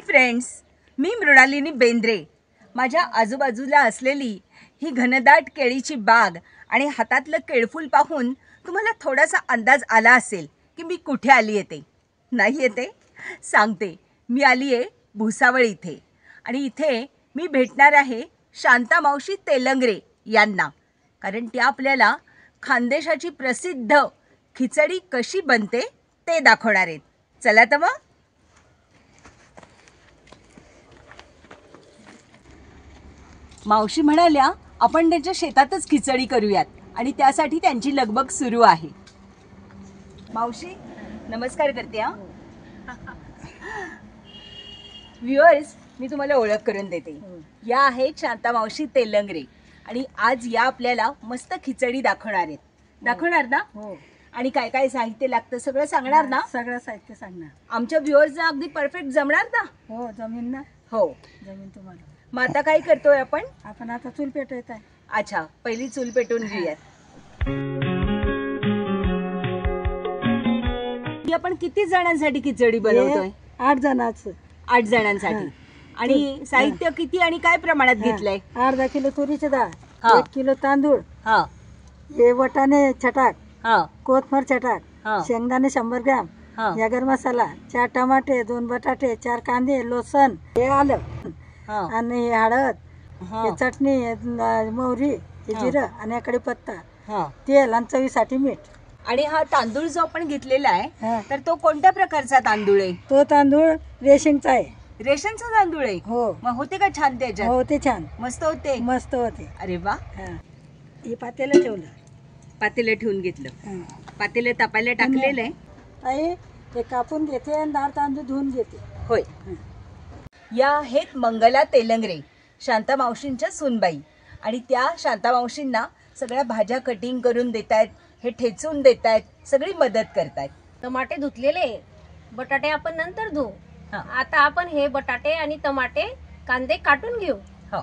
Hi friends, मी मृणालिनी बेंद्रे। माझ्या आजूबाजूला असलेली ही घनदाट केळीची बाग आणि हातातलं केळफूल पाहून तुम्हाला थोडासा अंदाज आला असेल की मी कुठे आली येते। नाही येते सांगते, मी आली आहे भुसावळ इथे आणि इथे मी भेटणार आहे शांता मावशी तेलंगरे यांना, कारण त्या आपल्याला खानदेशाची प्रसिद्ध खिचडी कशी बनते ते दाखवणार आहेत। चला तर मग। मावशी म्हणाल्या आपण त्यांच्या शेतातच खिचडी करूयात आणि त्यासाठी त्यांची लगबग सुरू आहे। मावशी नमस्कार करते। व्ह्युअर्स, मी तुम्हाला ओळख करून देते। या आहेत शांता मावशी तेलंगरे आणि आज या आपल्याला मस्त खिचडी दाखवणार आहेत। दाखवणार ना? हो। आणि काय काय साहित्य लागतं सगळं सांगणार ना? सगळं साहित्य सांगणार। आमच्या व्ह्युअर्सना अगदी परफेक्ट जमणार ना? हो जमीन ना। हो जमीन तुम्हाला। मग आता काय करतोय आपण? आपण आता चूल पेटवत आहे। अच्छा, पहिली चूल पेटवून घेऊयात। आपण किती जणांसाठी खिचडी बनवतोय? 8 जणांचं। 8 जणांसाठी। आणि साहित्य किती आणि काय प्रमाणात घेतलंय? अर्धा किलो तुरीची डाळ, हा। 1 किलो तांदूळ, हा, हे वाटाणे छटाक, हा, कोथमर छटाक, हा, शेंगदाणे 100 ग्रॅम, हा, यागर मसाला, 4 टमाटे, 2 बटाटे, 4 कांदे, लसूण, हे आलं, हा, आणि हे हळद, हा, हे चटणी, हे मोहरी, हे जिरं आणि कढीपत्ता, हा, तेल आणि चवीसाठी मीठ। आणि हा तांदूळ जो आपण घेतलेला आहे हा। तर तो कोणत्या प्रकारचा तांदूळ आहे? तो तांदूळ रेशनचा आहे। रेशनचा तांदूळ आहे? हो। मग होते का छान त्याच्यात? हो ते छान मस्त होते। मस्त होते। अरे वा। हे पातेलं ठेवलं, पातेलं ठेवून घेतलं, पातेलं तापायला टाकलेलं आहे। आई हे कापून घेते आणि डाळ तांदूळ धुवून घेते। होय। या आहेत मंगला तेलंगरे, शांता मावशींच्या सूनबाई, आणि त्या शांता मावशींना सगळ्या भाज्या कटिंग करून देतायत, हे ठेचून देतायत, सगळी मदत करतायत। टमाटे धुतलेले, बटाटे आपण नंतर धुवू। आता आपण हे बटाटे आणि टमाटे कांदे काटून घेऊ। हो।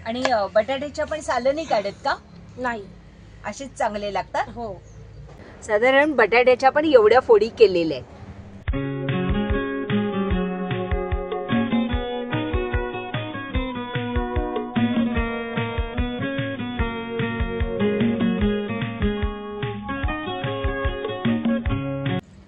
आणि बटाट्याच्या पण सालं नाही काढत का? नाही, असेच चांगले लागतात। हो। साधारण बटाट्याच्या पण एवढ्या फोडी केलेल्या आहेत।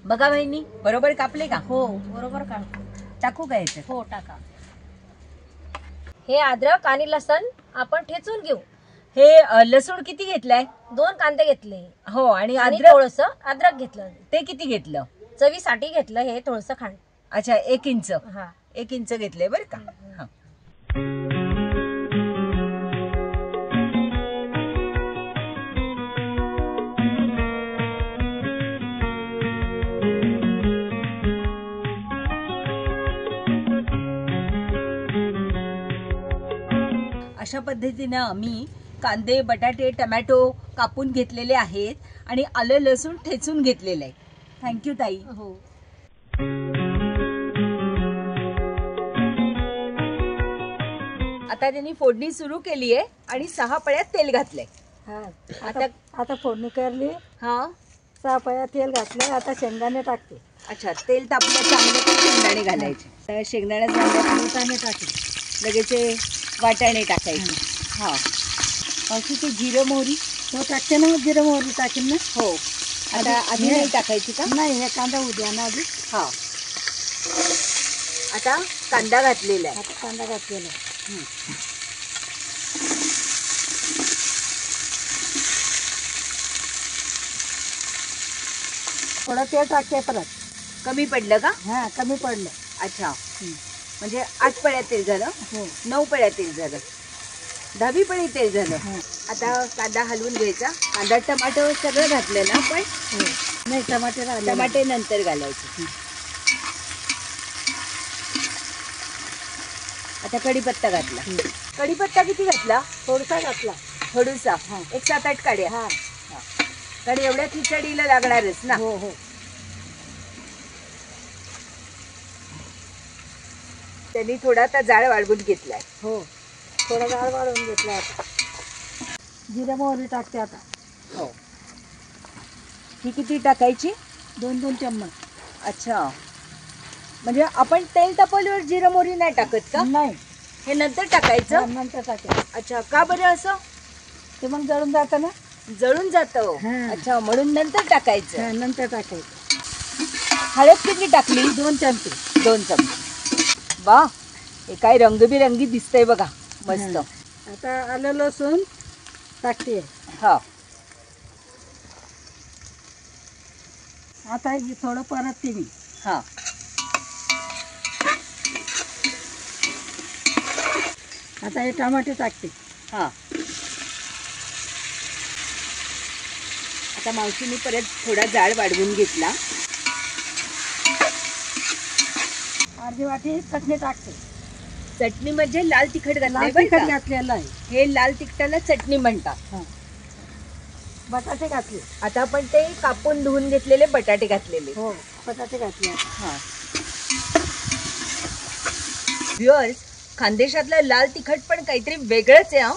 बघा बहिणी, बरोबर कापले का? हो बरोबर काढतो। टाकू का याच्यात? हो टाका। हे अद्रक आणि लसण आपण ठेचून घेऊ। हे लसूण किती घेतलाय? 2 कांदे घेतले। हो। आणि आणि अद्रक? थोडस अद्रक घेतलं। ते किती घेतलं? चवीसाठी घेतलं हे थोडस खांड। अच्छा, 1 इंच। हा, 1 इंच घेतलंय बरं का? हा। अशा पद्धतीने आम्ही कांदे, बटाटे, टमॅटो कापून घेतलेले आहेत आणि आलं लसूण ठेचून घेतलेलं आहे। थँक्यू ताई। हो। आता त्यांनी फोडणी सुरू केली आहे आणि 6 पळ्यात तेल घातलंय। आता फोडणी करली। हा, 6 पळ्या तेल घातलं। आता शेंगदाणे टाकते। अच्छा, तेल तापलं चांगलं तर शेंगदाणे घालायचे। तर शेंगदाणे वाटाणे टाकले, लगेच वाटाणे टाकायचे। हा, बाकी ते जिरं मोहरी तो टाकते ना, जिरं मोहरी टाकेन ना। हो। आता आधी नाही टाकायची का? नाही, हे कांदा उद्या ना आधी। हा, आता कांदा घातलेला आहे। आता कांदा घातलेला आहे। थोडं तेल टाकते परत। कमी पडलं का? हा, कमी पडलं। अच्छा, म्हणजे 8 पळ्या तेल झालं? हो। 9 पळ्या तेल झालं, 10वी पळी तेल झालं। आता कांदा हलवून घ्यायचा। कांदा टमाटर सगळं घातलं ना आपण? नाही, टमाटे नंतर घालायचे। आता कढीपत्ता घातला। कढीपत्ता किती घातला? थोडासा घातला। थोडासा, 1 7-8 काड्या। हा, कारण एवढ्या खिचडीला लागणारच ना। हो हो। त्यांनी थोडा आता जाळ वाढवून घेतलाय। हो, थोडा जाळ वाढवून घेतला। आता जिरे मोहरी टाकते आता। हो, ही किती टाकायची? 2-2 चम्मच. अच्छा, म्हणजे आपण तेल तापवल्यावर जिरं मोहरी नाही टाकत का? नाही, हे नंतर टाकायचं? नंतर टाकायचं. अच्छा, का बरं असं? ते मग जळून जातं ना. जळून जातं. हां. अच्छा, म्हणून नंतर टाकायचं. हा, नंतर टाकायचं. हळद किती टाकली? 2 चमचे. 2 चमचे. वा, हे काय रंगबिरंगी दिसतंय बघा, मस्त. आता आलं लसूण टाकते. हा, आता हे थोडं परतते मी. हा. आता हे टमाटे टाकते. हा. आता मावशीने परत थोडा जाळ वाढवून घेतला. अर्धी वाटी चटणी टाकते. चटणी म्हणजे लाल तिखट लाल घातलंय बरं तिखट का? घातलेलं आहे. हे लाल तिखटाला चटणी म्हणतात. हा. बटाटे घातले. आता आपण ते कापून धुवून घेतलेले बटाटे घातलेले. हो, बटाटे घातले. हा. व्ह्युअर्स, खानदेशातलं लाल तिखट पण काहीतरी वेगळंच आहे. हा,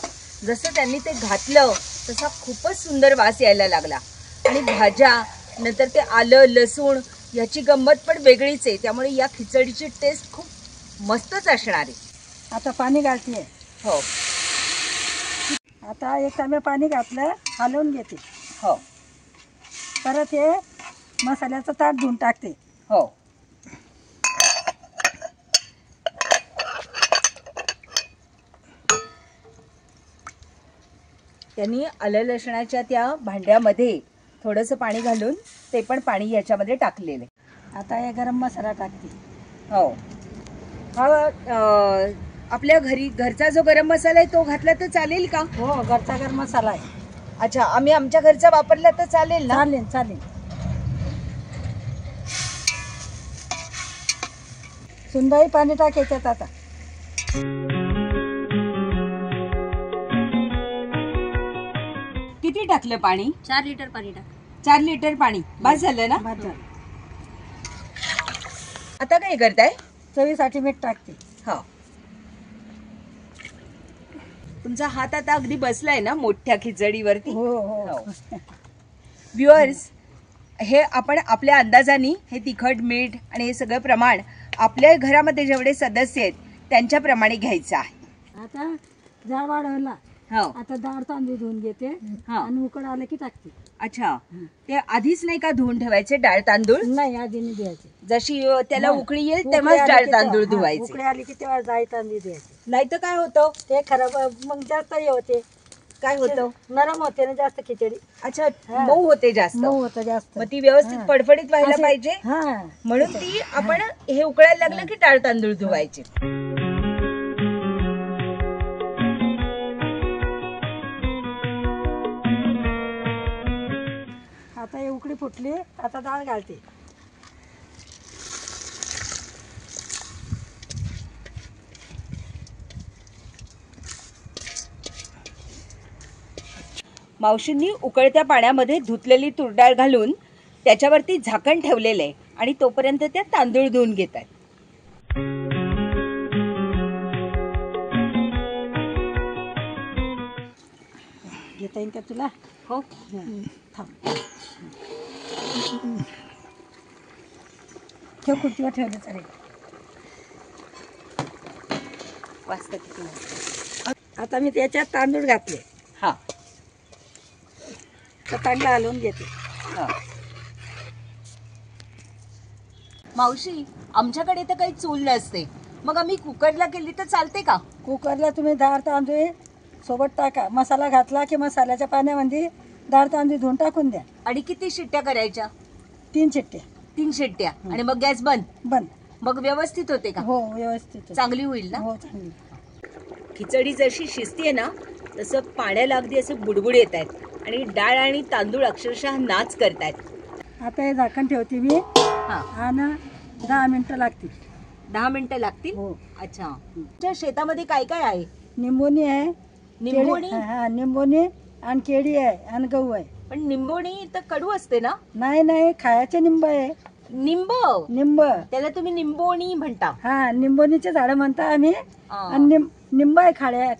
जसं त्यांनी ते घातलं तसा खूपच सुंदर वास यायला लागला. आणि भाज्या, नंतर ते आलं लसूण याची गंमत पण वेगळीच आहे. त्यामुळे या खिचडीची टेस्ट खूप मस्तच असणार आहे. आता पाणी घालते. हो आता 1 तांबे पाणी घातलं, हलवून घेते. हो परत हे मसाल्याचं ताट धुवून टाकते. हो. त्यांनी आलं लसणाच्या त्या भांड्यामध्ये थोडंसं पाणी घालून ते पण पाणी याच्यामध्ये टाकलेलं आहे. आता हे गरम मसाला टाकते. हो. हा, आपल्या घरचा जो गरम मसाला आहे तो घातला तर चालेल का? हो, घरचा गरम मसाला आहे. अच्छा, आम्ही आमच्या घरचा वापरला तर चालेल ना? चालेल चालेल. सुंदर पाणी टाकायच्यात. आता किती टाकलं पाणी? 4 लिटर पाणी टाक. 4 लिटर पाणी बस झालं ना? भात झालं. आता काय करताय? चवीसाठी मीठ टाकते. हो. तुमचा हात आता अगदी बसलाय ना मोठ्या खिचडीवरती? हो हो. व्ह्युअर्स, हे आपण आपल्या अंदाजाने हे तिखट मीठ आणि हे सगळं प्रमाण आपल्या घरामध्ये जेवढे सदस्य आहेत त्यांच्याप्रमाणे घ्यायचं आहे. आता जाळ वाढवला. हो. आता डाळ तांदूळ धुवून घेते हा. आणि उकड आलं की टाकते. अच्छा, ते आधीच नाही का धुवून ठेवायचे डाळ तांदूळ? नाही, आधी नाही द्यायचे. जशी त्याला हा. उकळी येईल उकळी तेव्हाच आली डाळ की तांदूळ तेव्हा- हा, धुवायचे. उकळी आली की तेव्हा डाळ तांदूळ द्यायचे. नाही तर काय होतं? ते खराब मग जास्त हे होते. काय होतं? नरम होते ना जास्त खिचडी. अच्छा, हा. मऊ होते जास्त. मऊ होतं जास्त. मग ती व्यवस्थित हा. फडफडीत व्हायला असे- पाहिजे. हा. म्हणून ती आपण हे उकळायला लागलं की डाळ तांदूळ धुवायचे. आता हे उकळी फुटली. आता डाळ घालते. मावशींनी उकळत्या पाण्यामध्ये धुतलेली तूर डाळ घालून त्याच्यावरती झाकण ठेवलेलं आहे आणि तोपर्यंत त्या तांदूळ धुवून घेत आहेत. घेता येईल का तुला? हो. थांब. ठेव, खुर्चीवर ठेवलं चालेल. वाजता किती वाजता? आता मी त्याच्यात तांदूळ घातले. हा तर चांगलं हलवून घेते. हा. मावशी, आमच्याकडे तर काही चूल नसते, मग आम्ही कुकरला केली तर चालते का? कुकरला तुम्ही डाळ तांदूळ सोबत टाका. मसाला घातला की मसाल्याच्या पाण्यामध्ये डाळ तांदूळ धुवून टाकून द्या. आणि किती शिट्ट्या करायच्या? 3 शिट्ट्या. 3 शिट्ट्या. आणि मग गॅस बंद? बंद. मग व्यवस्थित होते का? हो, व्यवस्थित. चांगली होईल ना? हो, चांगली. खिचडी जशी शिजतीये ना तसं पाण्याला अगदी असे बुडबुड येत आहेत आणि डाळ आणि तांदूळ अक्षरशः नाच करतायत. आता हे झाकण ठेवते मी. हा. आणि 10 मिनिटं लागतील. 10 मिनिटं लागतील? हो. अच्छा. तुमच्या शेतामध्ये काय काय आहे? निंबोणी आहे. निंबोणी? केळी- हा, निंबोणी आणि केळी आहे आणि गहू आहे. पण निंबोणी तर कडू असते ना? नाही नाही, खायचे निंब आहे. निंब? निंब. त्याला तुम्ही निंबोणी म्हणता? हा, निंबोणीचे झाडं म्हणता आम्ही. हा. आणि निंब आहे,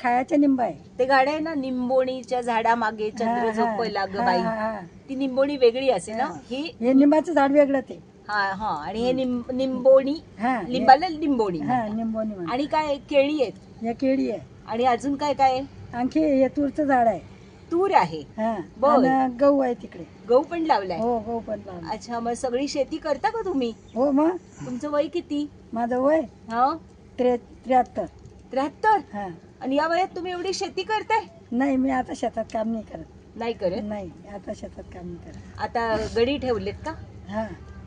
खायचे निंब आहे. ते गाड आहे ना निंबोणीच्या झाडामागे चंद्र झोपला ग बाई, ती निंबोणी वेगळी असे ना, ही हे निंबाचं झाड वेगळं ते. हा हा, आणि हे निंबोणी, लिंबाला लिंबोणी. निंबोणी म्हणतात. आणि काय केळी आहेत, हे केळी आहे. आणि अजून काय काय आहे? आणखी हे तूरचं झाड आहे. तूर आहे, बर. आणि गहू आहे तिकडे. गहू पण लावलाय? हो, गहू पण लावलाय. अच्छा, मग सगळी शेती करता का तुम्ही? हो मग. तुमचं वय किती? माझं वय हा 73. 73? आणि या वयात तुम्ही एवढी शेती करताय? नाही, मी आता शेतात काम नाही करत. नाही करत? नाही, आता शेतात काम नाही करत. आता गडी ठेवलेत का?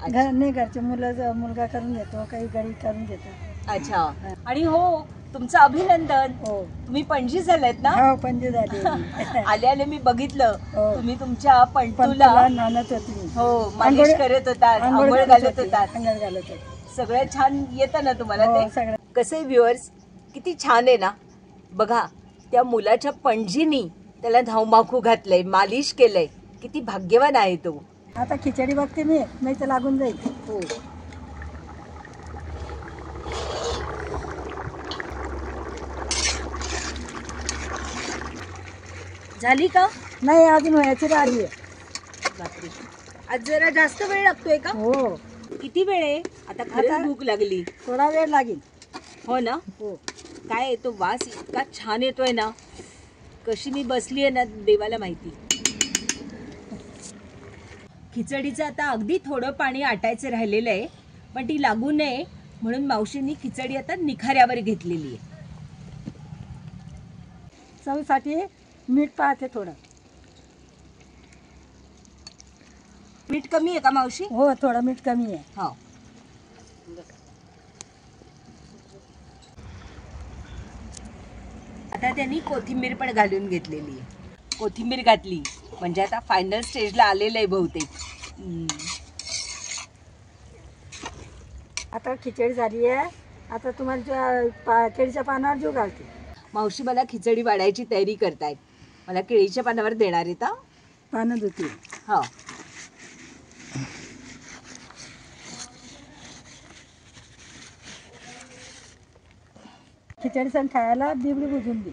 नाही, घरचे मुलगा करून देतो, काही गडी करून देतो. अच्छा. आणि हो, तुमचं अभिनंदन. हो, तुम्ही पणजी झालेत ना? हो, पणजी झाली. आले आले मी बघितलं, हो. तुम्ही तुमच्या पंतूला पंटूला नांदत होती. हो मालिश करत होतात, आंघोळ घालत होतात. अंघोळ घालत होती. सगळं छान येतं ना तुम्हाला हो, ते? सगळं. कसे व्ह्युअर्स, किती छान आहे ना. बघा, त्या मुलाच्या पणजीनी त्याला धावमाखू घातलंय, मालिश केलंय. किती भाग्यवान आहे तो. आता खिचडी बघते मी, नाही तर लागून जाईल. हो. झाली का? नाही, अजून व्हायची राहिली आहे. बापरे, आज जरा जास्त वेळ लागतोय का? हो, किती वेळ आहे? आता खरंच भूक लागली. थोडा वेळ लागेल. हो ना. हो, काय आहे तो वास इतका छान येतोय ना. कशी मी बसली आहे ना, देवाला माहिती. खिचडीचं आता अगदी थोडं पाणी आटायचं राहिलेलं आहे, पण ती लागू नये म्हणून मावशींनी खिचडी आता निखाऱ्यावर घेतलेली आहे. चवीसाठी मीठ पाहते थोडं. मीठ कमी आहे का मावशी? हो, थोडं मीठ कमी आहे. हो. आता त्यांनी कोथिंबीर पण घालून घेतलेली आहे. कोथिंबीर घातली म्हणजे आता फायनल स्टेजला आलेलं आहे बहुतेक. आता खिचडी झाली आहे. आता तुम्हाला केळीच्या पानावर जीव घालते. मावशी मला खिचडी वाढायची तयारी करतायत. मला केळीच्या पानावर देणार आहेत. पानं धुते. हो. खिचडी सण खायला बिबडी बुजून दे.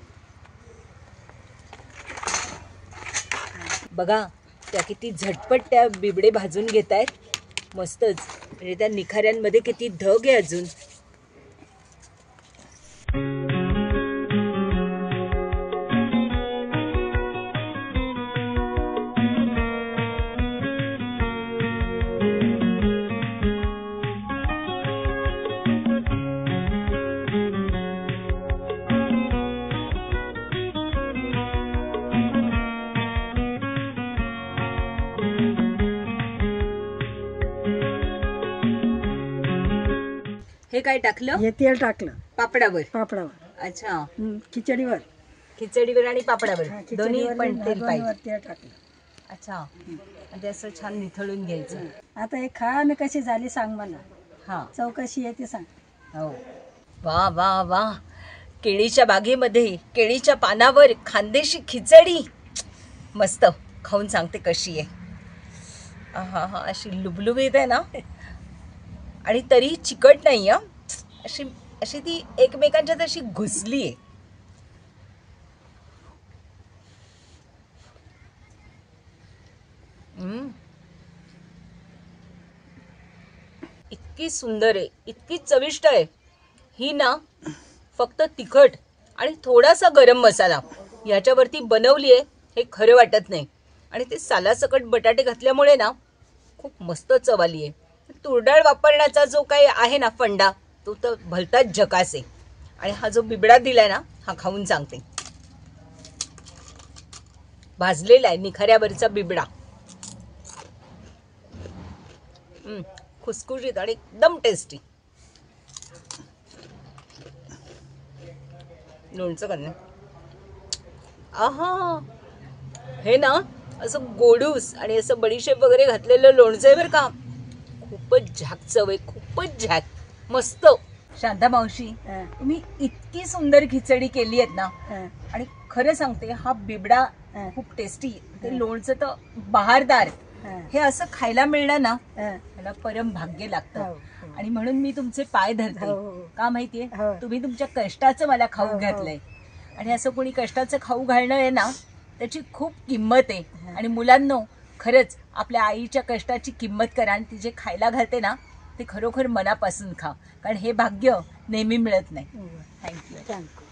बघा, त्या किती झटपट त्या बिबडे भाजून घेत आहेत. मस्तच. म्हणजे त्या निखाऱ्यांमध्ये किती धग आहे अजून. हे काय टाकलं? हे तेल टाकलं पापडावर. पापडावर. अच्छा. खिचडीवर. खिचडीवर आणि पापडावर हा, दोन्ही खिचडीवर पण तेल दोन्हीवर पाहिजे. तेल टाकलं. अच्छा. आणि ते असं छान निथळून घ्यायचं. आता हे खा आणि कशी झाली सांग मला. हा. चौकशी आहे ते सांग. हो. वा वा वा. केळीच्या बागेमध्ये केळीच्या पानावर खानदेशी खिचडी. मस्त. खाऊन सांगते कशी आहे. हा हा, अशी लुबलुबीत आहे ना. आणि तरी चिकट नाही. अशी अशी ती एकमेकांच्यात अशी घुसली आहे. इतकी सुंदर आहे, इतकी चविष्ट आहे ही ना. फक्त तिखट आणि थोडासा गरम मसाला याच्यावरती बनवली आहे हे खरं वाटत नाही. आणि ते सालासकट बटाटे घातल्यामुळे ना खूप मस्त चव आली आहे. तुरडाळ वापरण्याचा जो काही आहे ना फंडा, तो तर भलताच झकास आहे. आणि हा जो बिबडा दिलाय ना, हा खाऊन सांगते. भाजलेला आहे निखाऱ्यावरचा बिबडा. खुसखुशीत आणि एकदम टेस्टी. लोणचं करणे. आहा, हे ना असं गोडूस आणि असं बडीशेप वगैरे घातलेलं लोणचं आहे बरं का. खूपच झाक चव आहे, खूपच झाक. मस्त. शांता मावशी, तुम्ही इतकी सुंदर खिचडी केली आहेत ना. आणि खरं सांगते, हा बिबडा खूप टेस्टी. ते लोणचं तर बहारदार. हा. हे असं खायला मिळणं ना हा. मला परम भाग्य हो, लागतं. हो. आणि म्हणून मी तुमचे पाय धरते. हो, हो. का माहितीये, हो. तुम्ही तुमच्या कष्टाचं मला हो, खाऊ हो. घातलंय. आणि असं कोणी कष्टाचं खाऊ घालणं आहे ना, त्याची खूप किंमत आहे. आणि मुलांनो, खरंच आपल्या आईच्या कष्टाची किंमत करा आणि ती जे खायला घालते ना ते खरोखर मनापासून खा, कारण हे भाग्य नेहमी मिळत नाही. थँक्यू. थँक्यू.